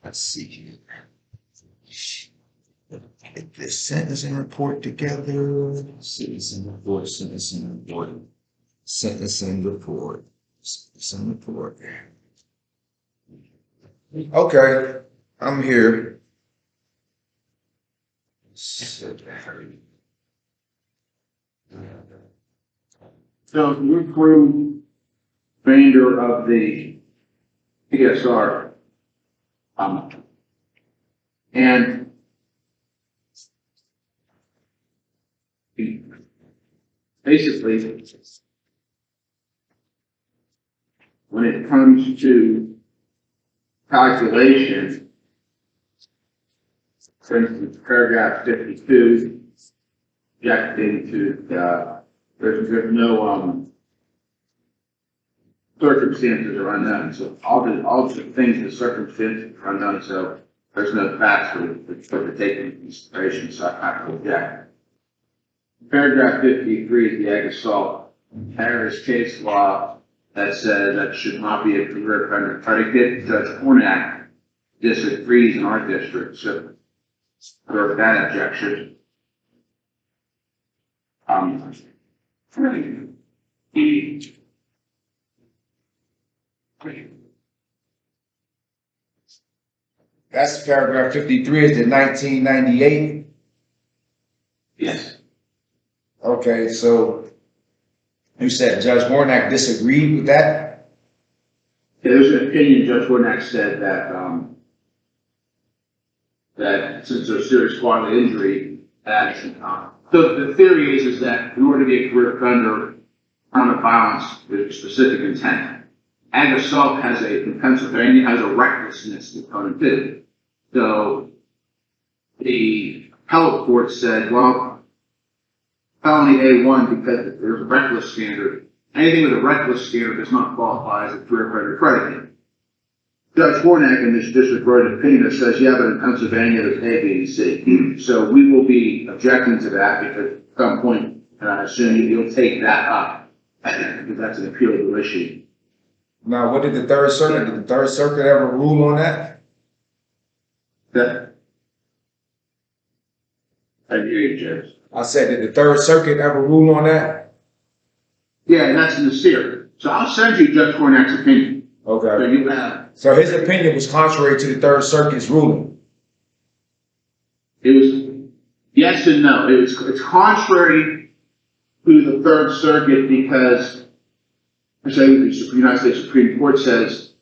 Let's see here. Get this sentencing report together. Sentencing report, sentencing report, sentencing report, sentencing report. Okay, I'm here. So you're through remainder of the PSR, and basically, when it comes to calculation, for instance, paragraph 52, objecting to there's no circumstances are unknown. So all the things, the circumstances are unknown. So there's no facts for to take into consideration. So I have to object. Paragraph 53 is the ag assault. There is case law that says that should not be a career offender predicate. Judge Hornak disagrees in our district. So for that objection, That's paragraph 53 is the 1998. yes. Okay, so you said Judge Warnock disagreed with that? Yeah, there's an opinion. Judge Hornak said that that since there's serious bodily injury, that so the theory is that in order to be a career offender, crime of violence with specific intent, ag assault in Pennsylvania has a recklessness component too. So the appellate court said, well, felony A1 because there's a reckless standard. Anything with a reckless standard does not qualify as a career offender predicate. Judge Hornak in this district wrote an opinion that says, yeah, but in Pennsylvania there's A, B, and C. So we will be objecting to that because at some point, and I assume you'll take that up because that's an appealable issue. Now, what did the Third Circuit ever rule on that? I hear you, Judge. I said, did the Third Circuit ever rule on that? Yeah, and that's in the series. So I'll send you Judge Hornak's opinion. Okay. So you have. So his opinion was contrary to the Third Circuit's ruling. It was yes and no. It's contrary to the Third Circuit because the United States Supreme Court says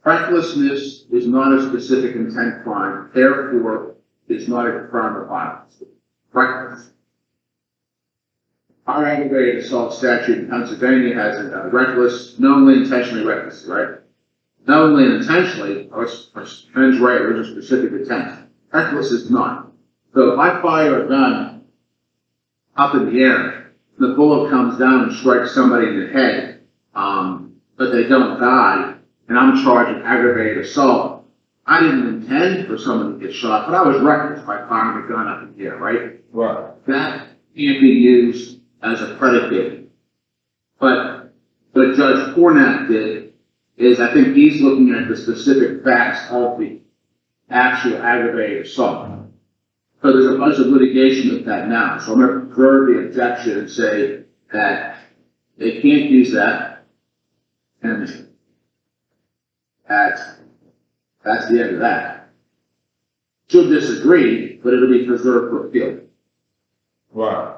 recklessness is not a specific intent crime, therefore it's not a crime of violence. Reckless. Our aggravated assault statute in Pennsylvania has a reckless, knowingly, intentionally reckless, right? Knowingly and intentionally are mens rea, there's a specific intent. Reckless is not. So if I fire a gun up in the air, the bullet comes down and strikes somebody in the head, but they don't die, and I'm charged with aggravated assault. I didn't intend for someone to get shot, but I was reckless by firing a gun up in the air, right? Right. That can't be used as a predicate. But what Judge Hornak did is I think he's looking at the specific facts of the actual aggravated assault. So there's a bunch of litigation with that now. So I'm going to preserve the objection and say that they can't use that, and that's the end of that. She'll disagree, but it'll be preserved for appeal. Right.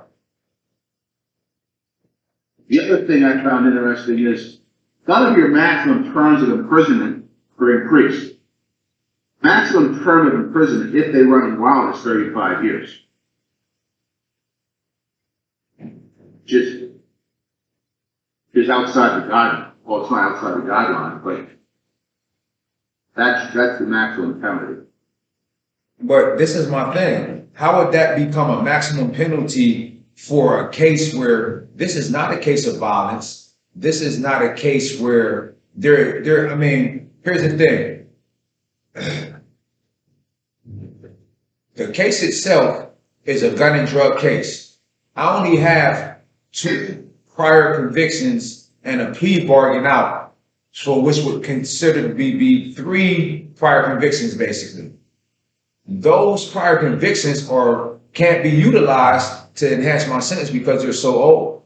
The other thing I found interesting is none of your maximum terms of imprisonment were increased. Maximum term of imprisonment, if they run wild, is 35 years. Just outside the guideline. Well, it's not outside the guideline, but that's the maximum penalty. But this is my thing. How would that become a maximum penalty for a case where this is not a case of violence? This is not a case where I mean, here's the thing. The case itself is a gun and drug case. I only have 2 prior convictions and a plea bargain out. for which would consider to be 3 prior convictions, basically. Those prior convictions can't be utilized to enhance my sentence because they're so old.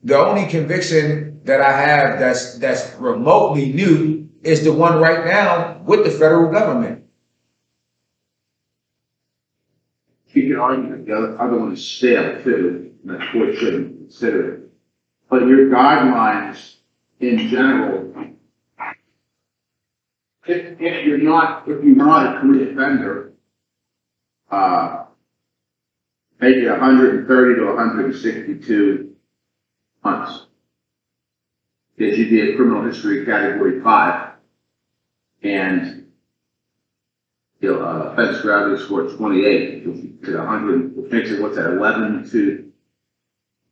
The only conviction that I have that's remotely new is the one right now with the federal government. You can argue that the other one is stale too, and the court shouldn't consider it. But your guidelines in general, if you're not a career offender, make it 130 to 162 months. Because you'd be a criminal history category 5, and offense gravity score 28, to 100, which makes it, what's that, 11 to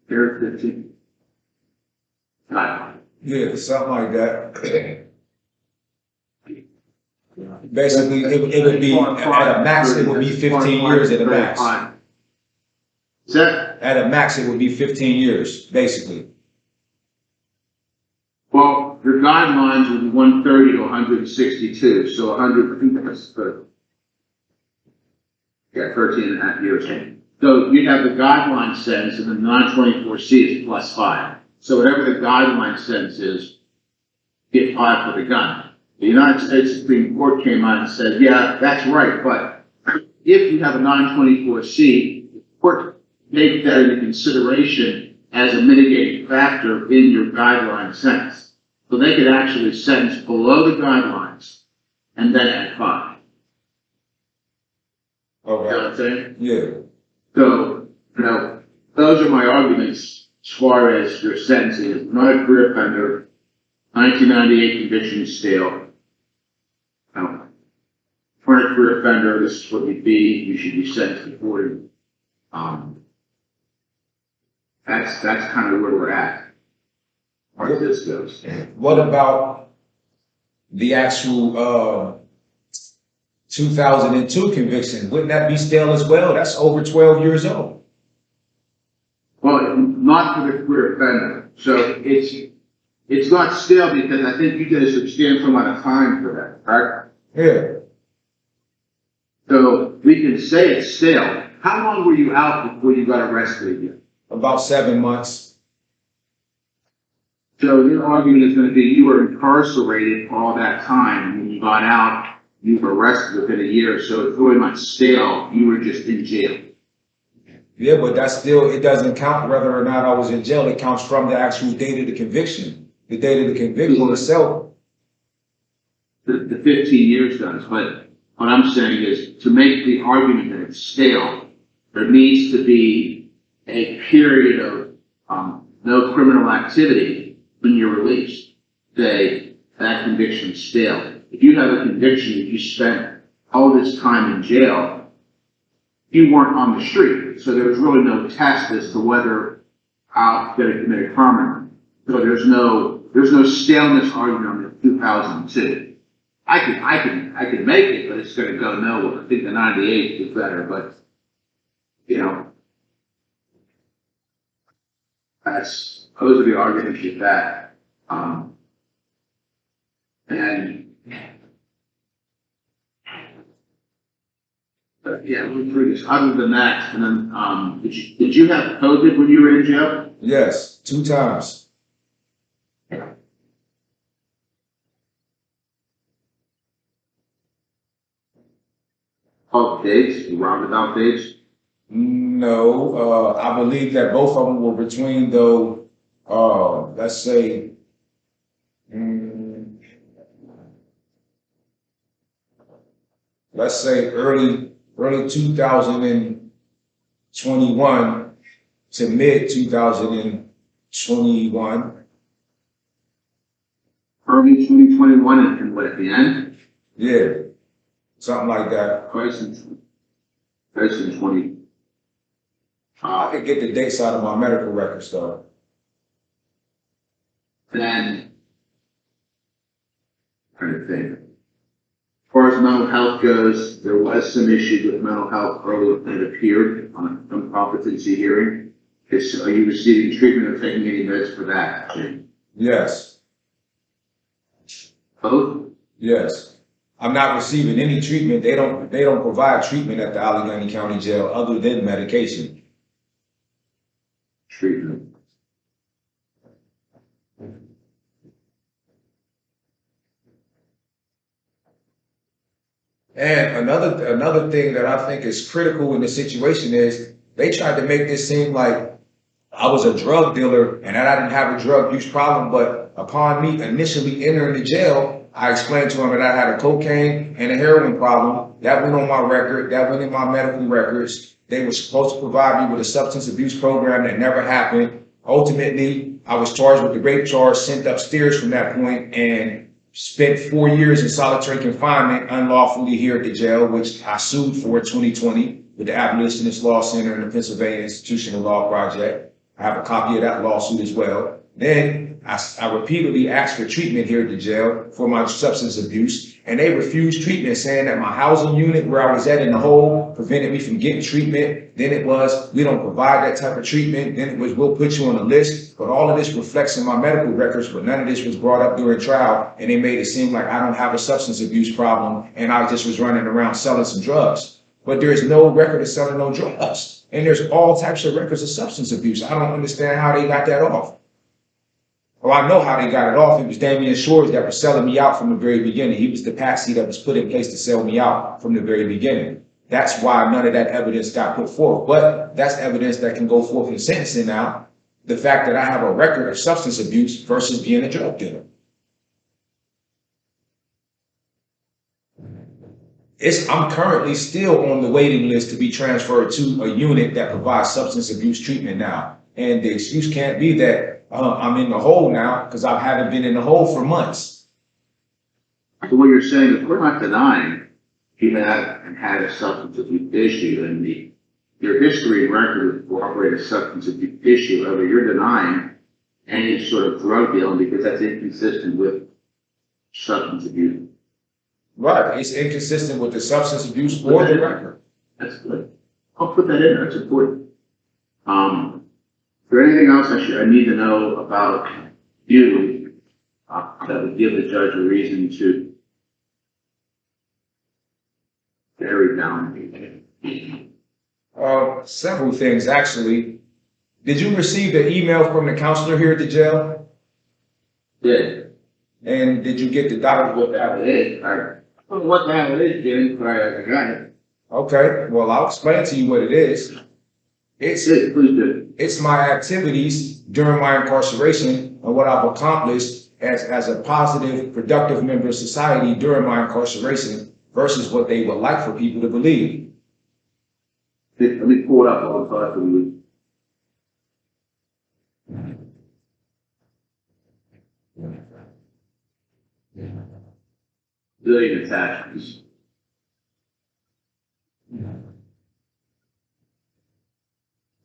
15? Yeah, something like that. Basically, it would be at a max, it would be 15 years at a max. At a max, it would be 15 years, basically. Well, your guidelines would be 130 to 162, so 100, I think that's 13 and a half years. So you have the guideline sentence, and the 924C is +5. So whatever the guideline sentence is, get 5 for the gun. The United States Supreme Court came out and said, yeah, that's right, but if you have a 924C, the court take that into consideration as a mitigating factor in your guideline sentence. So they could actually sentence below the guidelines and then add 5. Okay. You know what I'm saying? Yeah. So, those are my arguments as far as your sentencing. It's not a career offender, 1998 conviction is stale. For a career offender, this is what you'd be. You should be sentenced to 40. That's kind of where we're at, as far as this goes. What about the actual 2002 conviction? Wouldn't that be stale as well? That's over 12 years old. Well, not for the career offender. So it's not stale because I think you get a substantial amount of time for that, right? Yeah. So we can say it's stale. How long were you out before you got arrested again? About 7 months. So your argument is going to be you were incarcerated for all that time, and when you got out, you were arrested within a year, so it's really not stale. You were just in jail. Yeah, but that's still, it doesn't count whether or not I was in jail. It counts from the actual date of the conviction. The date of the conviction itself. The 15 years does, but what I'm saying is to make the argument that it's stale, there needs to be a period of no criminal activity when you're released. Say that conviction is stale. If you have a conviction that you spent all this time in jail, you weren't on the street, so there was really no test as to whether I'm going to commit a crime or not. So there's no staleness argument on the 2002. I can make it, but it's going to go nowhere. I think the 98 is better, but those are the arguments with that. We're through this. Other than that, and then did you have COVID when you were in jail? Yes, 2 times. Oh, dates, roundabout dates? No, I believe that both of them were between let's say, early 2021 to mid 2021. Early 2021 and what, at the end? Yeah, something like that. Christ in 20. I could get the dates out of my medical records though. Then, trying to think. As far as mental health goes, there was some issues with mental health earlier that appeared on some competency hearing. Are you receiving treatment or taking any meds for that? Yes. Both? Yes. I'm not receiving any treatment. They don't provide treatment at the Allegheny County Jail other than medication. Treatment. And another thing that I think is critical in the situation is they tried to make this seem like I was a drug dealer and that I didn't have a drug use problem. But upon me initially entering the jail, I explained to them that I had a cocaine and a heroin problem. That went on my record. That went in my medical records. They were supposed to provide me with a substance abuse program that never happened. Ultimately, I was charged with the rape charge, sent upstairs from that point, and spent 4 years in solitary confinement unlawfully here at the jail, which I sued for in 2020 with the Abolitionist Law Center and the Pennsylvania Institutional Law Project. I have a copy of that lawsuit as well. Then I repeatedly asked for treatment here at the jail for my substance abuse, and they refused treatment, saying that my housing unit where I was at in the hole prevented me from getting treatment. Then it was, we don't provide that type of treatment. Then it was, we'll put you on a list. But all of this reflects in my medical records, but none of this was brought up during trial, and they made it seem like I don't have a substance abuse problem and I just was running around selling some drugs. But there is no record of selling no drugs. And there's all types of records of substance abuse. I don't understand how they got that off. Well, I know how they got it off. It was Damian Shores that was selling me out from the very beginning. He was the patsy that was put in place to sell me out from the very beginning. That's why none of that evidence got put forth. But that's evidence that can go forth in sentencing now. The fact that I have a record of substance abuse versus being a drug dealer. I'm currently still on the waiting list to be transferred to a unit that provides substance abuse treatment now. And the excuse can't be that I'm in the hole now because I haven't been in the hole for months. So what you're saying is we're not denying you had a substance abuse issue, and your history and record would corroborate a substance abuse issue. However, you're denying any sort of drug dealing because that's inconsistent with substance abuse. Right. It's inconsistent with the substance abuse or the record. That's good. I'll put that in there. That's important. Is there anything else I need to know about you that would give the judge a reason to bury down? Several things, actually. Did you receive the email from the counselor here at the jail? Yeah. And did you get the document? What the hell it is? I don't know what the hell it is, Jim, but I got it. Okay, well, I'll explain to you what it is. Please do. It's my activities during my incarceration and what I've accomplished as a positive, productive member of society during my incarceration versus what they would like for people to believe. Let me pull it up on the side for you. Billion attachments.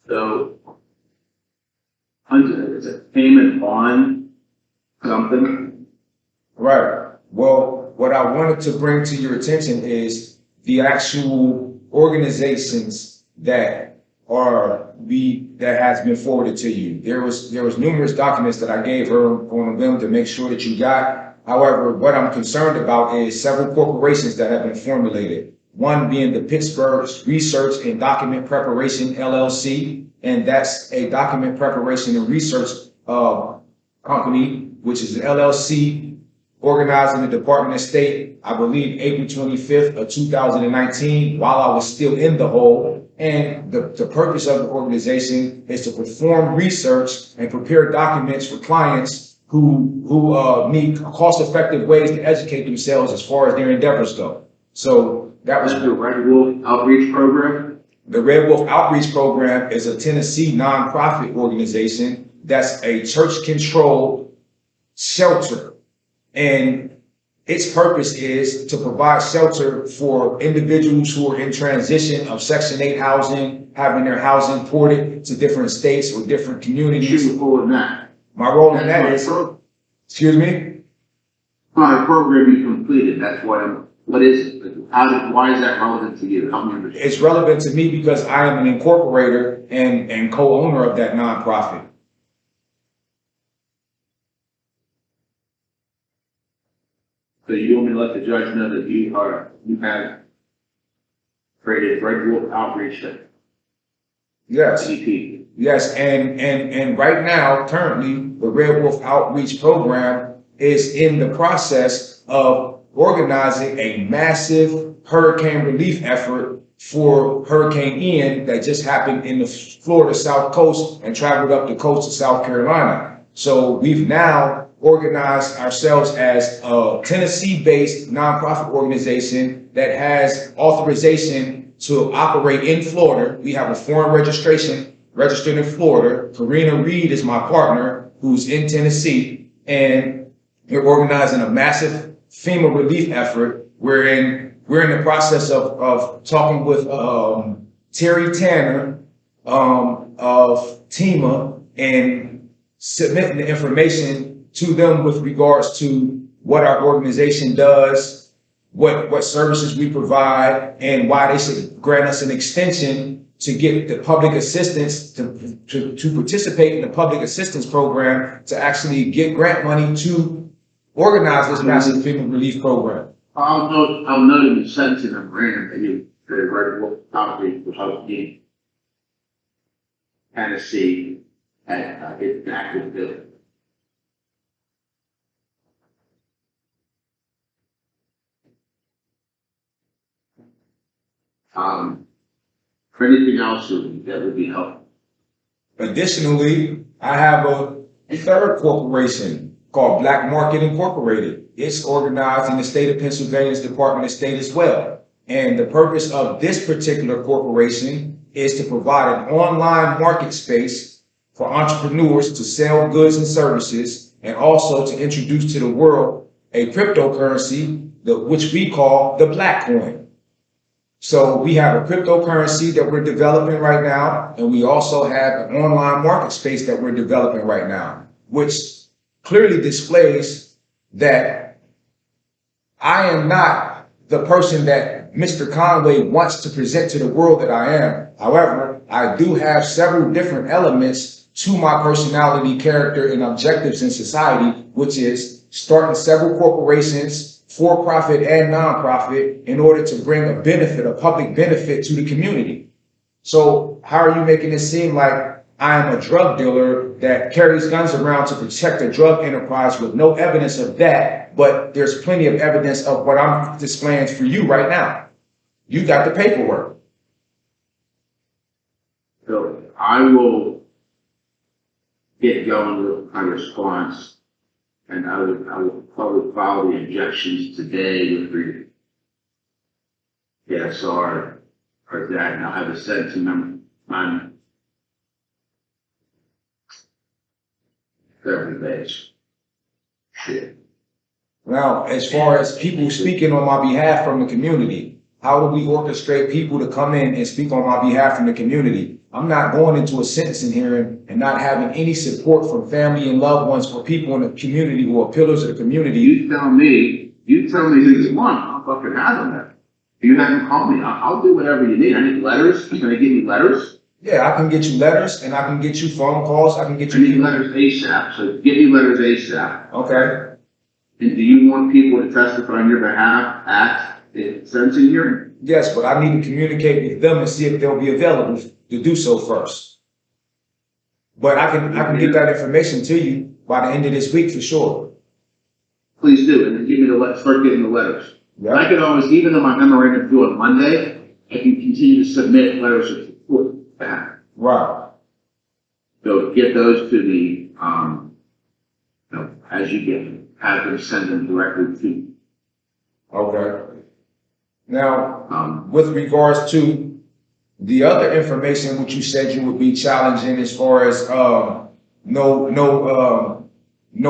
So, it's a payment on something. Right. Well, what I wanted to bring to your attention is the actual organizations that has been forwarded to you. There was numerous documents that I gave her on them to make sure that you got. However, what I'm concerned about is several corporations that have been formulated. One being the Pittsburgh Research and Document Preparation LLC, and that's a document preparation and research company, which is an LLC organized in the Department of State, I believe April 25th of 2019, while I was still in the hole. And the purpose of the organization is to perform research and prepare documents for clients who need cost-effective ways to educate themselves as far as their endeavors go. So that was the Red Wolf Outreach Program. The Red Wolf Outreach Program is a Tennessee nonprofit organization that's a church-controlled shelter. And its purpose is to provide shelter for individuals who are in transition of Section 8 housing, having their housing ported to different states or different communities. Your role in that? My role in that is, excuse me? My program you completed, that's what is it? Why is that relevant to you? It's relevant to me because I am an incorporator and co-owner of that nonprofit. So you want me to let the judge know that you have created Red Wolf outreach to Yes. CP? Yes, and right now, currently, the Red Wolf Outreach Program is in the process of organizing a massive hurricane relief effort for Hurricane Ian that just happened in the Florida South Coast and traveled up the coast of South Carolina. So we've now organized ourselves as a Tennessee-based nonprofit organization that has authorization to operate in Florida. We have a foreign registration registered in Florida. Karina Reed is my partner who's in Tennessee, and we're organizing a massive FEMA relief effort. We're in the process of talking with Terry Tanner of TEMA and submitting the information to them with regards to what our organization does, what services we provide, and why they should grant us an extension to get the public assistance to participate in the public assistance program to actually get grant money to organize this massive FEMA relief program. I'll note in the sentencing memorandum that you created Red Wolf outreach for helping Tennessee at its active bill. For anything else that would be helpful. Additionally, I have a third corporation called Black Market Incorporated. It's organized in the state of Pennsylvania's Department of State as well. And the purpose of this particular corporation is to provide an online market space for entrepreneurs to sell goods and services, and also to introduce to the world a cryptocurrency, which we call the Black Coin. So we have a cryptocurrency that we're developing right now, and we also have an online market space that we're developing right now, which clearly displays that I am not the person that Mr. Conway wants to present to the world that I am. However, I do have several different elements to my personality, character, and objectives in society, which is starting several corporations, for-profit and non-profit, in order to bring a benefit, a public benefit to the community. So how are you making it seem like I am a drug dealer that carries guns around to protect a drug enterprise with no evidence of that, but there's plenty of evidence of what I'm displaying for you right now? You got the paperwork. So I will get going with my response, and I will probably file the objections today with the PSR or that, and I'll have it sent to them on 30 days. Shit. Now, as far as people speaking on my behalf from the community, how do we orchestrate people to come in and speak on my behalf from the community? I'm not going into a sentencing hearing and not having any support from family and loved ones or people in the community who are pillars of the community. You tell me who you want, I'll fucking handle that. If you haven't called me, I'll do whatever you need. I need letters. You're gonna give me letters? Yeah, I can get you letters, and I can get you phone calls. I can get I you need letters ASAP, so give me letters ASAP. Okay. And do you want people to testify on your behalf at the sentencing hearing? Yes, but I need to communicate with them and see if they'll be available to do so first. But I can get that information to you by the end of this week for sure. Please do, and then give me start getting the letters. Yeah. I can always, even though my memorandum is due on Monday, I can continue to submit letters of support back. Right. So get those to the, as you get them, have them send them directly to me. Okay. Now, with regards to the other information which you said you would be challenging as far as no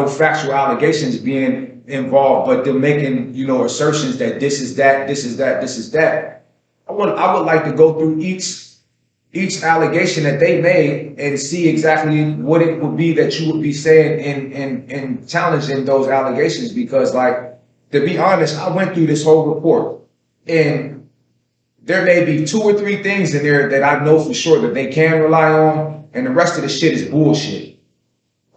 factual allegations being involved, but they're making, assertions that this is that, this is that, this is that. I would like to go through each allegation that they made and see exactly what it would be that you would be saying in challenging those allegations, because, like, to be honest, I went through this whole report and there may be 2 or 3 things in there that I know for sure that they can rely on, and the rest of the shit is bullshit.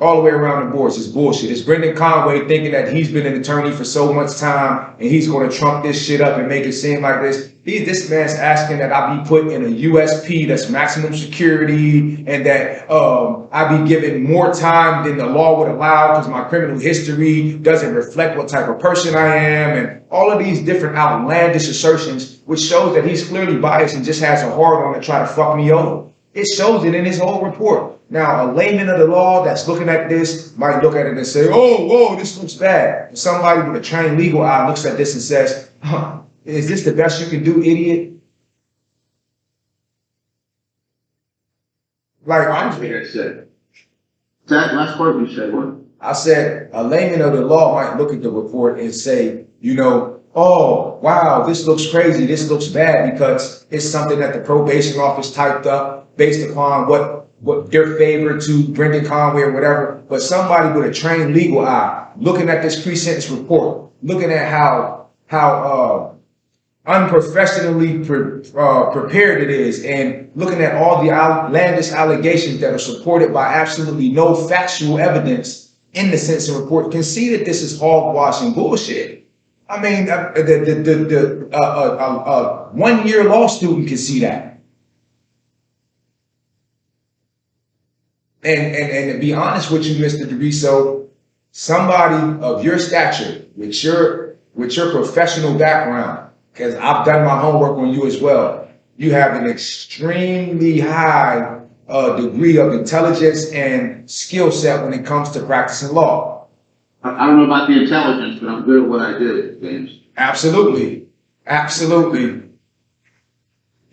all the way around the boards. It's bullshit. It's Brendan Conway thinking that he's been an attorney for so much time and he's going to trump this shit up and make it seem like this. This man's asking that I be put in a USP that's maximum security and that I be given more time than the law would allow because my criminal history doesn't reflect what type of person I am, and all of these different outlandish assertions, which shows that he's clearly biased and just has a hard on to try to fuck me over. It shows it in his whole report. Now, a layman of the law that's looking at this might look at it and say, oh, whoa, this looks bad. But somebody with a trained legal eye looks at this and says, huh, is this the best you can do, idiot? Like, I said. That last part you said, what? I said, a layman of the law might look at the report and say, you know, oh, wow, this looks crazy. This looks bad because it's something that the probation office typed up based upon what their favor to Brendan Conway or whatever. But somebody with a trained legal eye looking at this pre-sentence report, looking at how unprofessionally prepared it is, and looking at all the outlandish allegations that are supported by absolutely no factual evidence in the sentencing report, can see that this is hogwash and bullshit. I mean, the 1-year law student can see that. And to be honest with you, Mr. DeRiso, somebody of your stature, with your professional background, because I've done my homework on you as well, you have an extremely high degree of intelligence and skill set when it comes to practicing law. I don't know about the intelligence, but I'm good at what I do, James. Absolutely. Absolutely.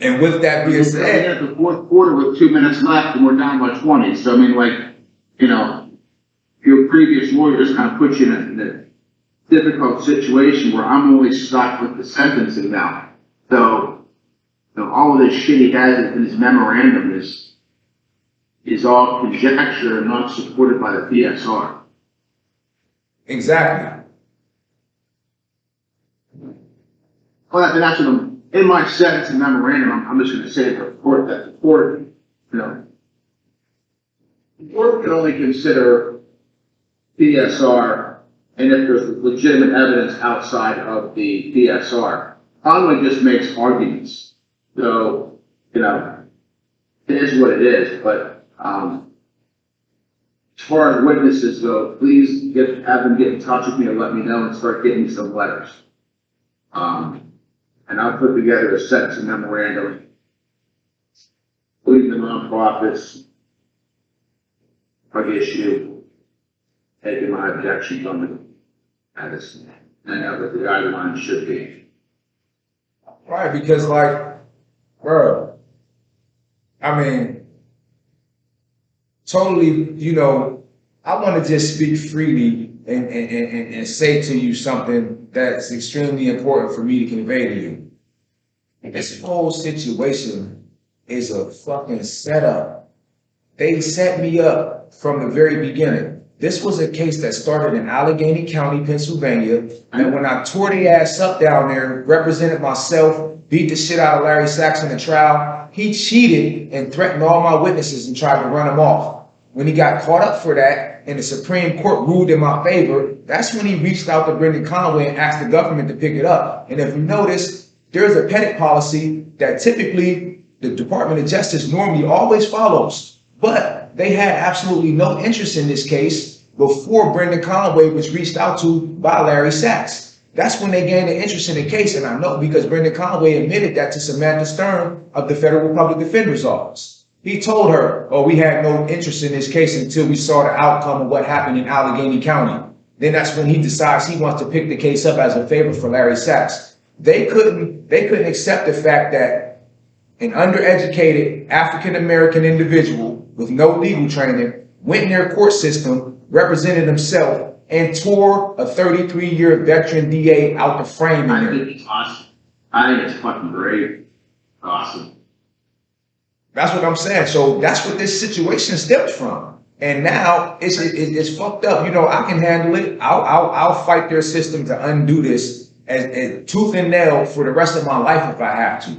And with that being said, at the fourth quarter with 2 minutes left and we're down by 20. So I mean, like, you know, your previous lawyer just kind of put you in a difficult situation where I'm only stuck with the sentencing now. So, all of this shit he has in his memorandum is all conjecture and not supported by the PSR. exactly. Well, that's what I'm, in my sentencing memorandum, I'm just going to say to the court that the court, the court can only consider PSR and if there's legitimate evidence outside of the PSR. Conway just makes arguments. So, it is what it is. But as far as witnesses go, please have them get in touch with me and let me know and start getting me some letters. And I'll put together a sentencing memorandum, including the nonprofits, drug issue, taking my objections on the medicine, and what the guidelines should be. Right, because like, bro, I mean, totally, I want to just speak freely and say to you something that's extremely important for me to convey to you. This whole situation is a fucking setup. They set me up from the very beginning. This was a case that started in Allegheny County, Pennsylvania. And when I tore the ass up down there, represented myself, beat the shit out of Larry Sachs in the trial, he cheated and threatened all my witnesses and tried to run them off. When he got caught up for that and the Supreme Court ruled in my favor, that's when he reached out to Brendan Conway and asked the government to pick it up. And if you notice, there's a pettit policy that typically the Department of Justice normally always follows. But they had absolutely no interest in this case before Brendan Conway was reached out to by Larry Sachs. That's when they gained an interest in the case. And I know because Brendan Conway admitted that to Samantha Stern of the Federal Public Defender's Office. He told her, oh, we had no interest in this case until we saw the outcome of what happened in Allegheny County. Then that's when he decides he wants to pick the case up as a favor for Larry Sachs. They couldn't accept the fact that an undereducated African-American individual with no legal training went in their court system, represented himself, and tore a 33-year veteran DA out the frame. I think it's awesome. I think it's fucking great. Awesome. That's what I'm saying. So that's what this situation stems from. And now it's fucked up. I can handle it. I'll fight their system to undo this as tooth and nail for the rest of my life if I have to.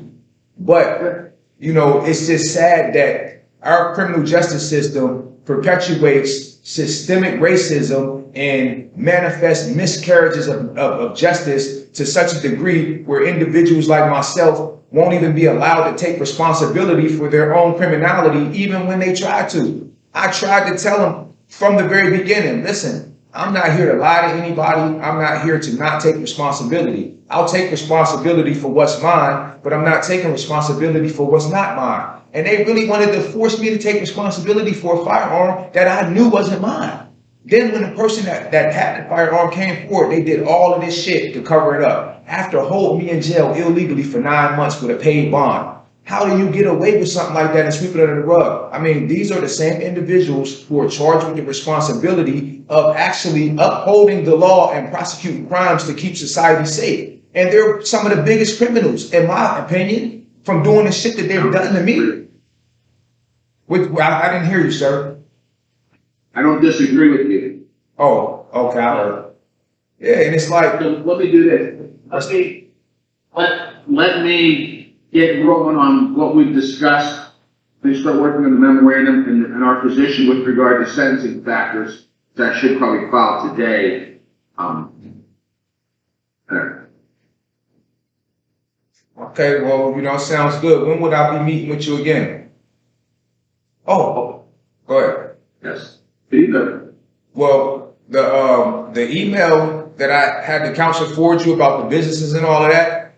But, it's just sad that our criminal justice system perpetuates systemic racism and manifest miscarriages of justice to such a degree where individuals like myself won't even be allowed to take responsibility for their own criminality, even when they try to. I tried to tell them from the very beginning, listen, I'm not here to lie to anybody. I'm not here to not take responsibility. I'll take responsibility for what's mine, but I'm not taking responsibility for what's not mine. And they really wanted to force me to take responsibility for a firearm that I knew wasn't mine. Then when the person that had the firearm came forward, they did all of this shit to cover it up after holding me in jail illegally for 9 months with a paid bond. How do you get away with something like that and sweep it under the rug? I mean, these are the same individuals who are charged with the responsibility of actually upholding the law and prosecuting crimes to keep society safe. And they're some of the biggest criminals, in my opinion, from doing the shit that they've done to me. I didn't hear you, sir. I don't disagree with you. Oh, okay. I heard. Yeah, and it's like, So let me do this. Let me get rolling on what we've discussed. We start working on the memorandum and our position with regard to sentencing factors that should probably file today. okay, well, sounds good. When would I be meeting with you again? Oh, go ahead. Yes. Either. Well, the email that I had the council forward you about the businesses and all of that,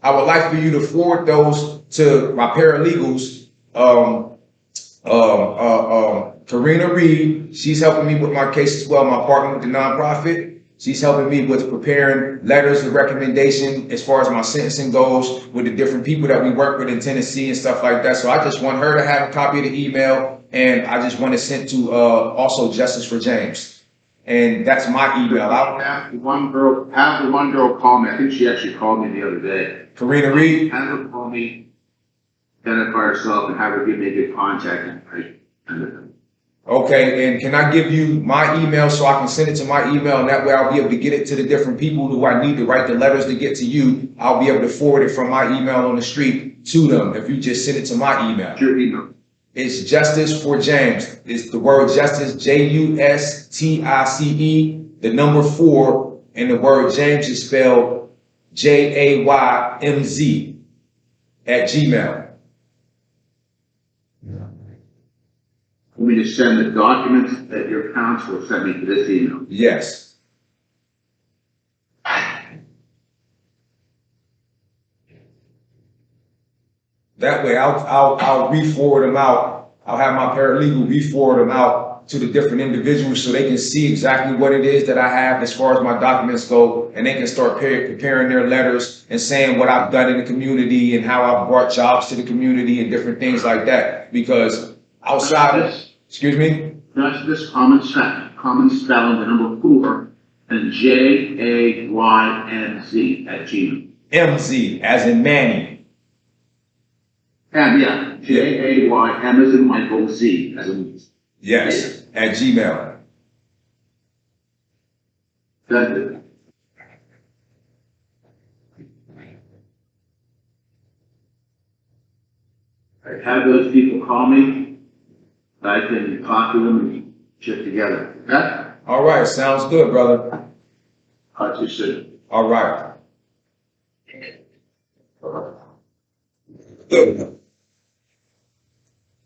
I would like for you to forward those to my paralegals, Karina Reed. She's helping me with my case as well, my partner with the nonprofit. She's helping me with preparing letters of recommendation as far as my sentencing goes with the different people that we work with in Tennessee and stuff like that. So I just want her to have a copy of the email, and I just want it sent to also Justice for James. And that's my email. Have the one girl call me. I think she actually called me the other day. Karina Reed. Have her call me, identify herself, and have her give me a good contact information. Okay, and can I give you my email so I can send it to my email, and that way I'll be able to get it to the different people who I need to write the letters to get to you. I'll be able to forward it from my email on the street to them if you just send it to my email. Your email. It's Justice for James. It's the word justice, Justice, the number 4, and the word James is spelled JAYMZ at Gmail. For me to send the documents that your counsel sent me to this email. Yes. That way I'll re-forward them out. I'll have my paralegal re-forward them out to the different individuals so they can see exactly what it is that I have as far as my documents go, and they can start preparing their letters and saying what I've done in the community and how I've brought jobs to the community and different things like that. Because outside of, excuse me? That's this common spelling, the number 4, and JAYMZ at Gmail. MZ, as in Manny. And yeah, JAYM as in Michael, Z as in. Yes, at Gmail. That's it. Have those people call me. I can talk to them and chip together. Okay? All right, sounds good, brother. Talk to you soon. All right.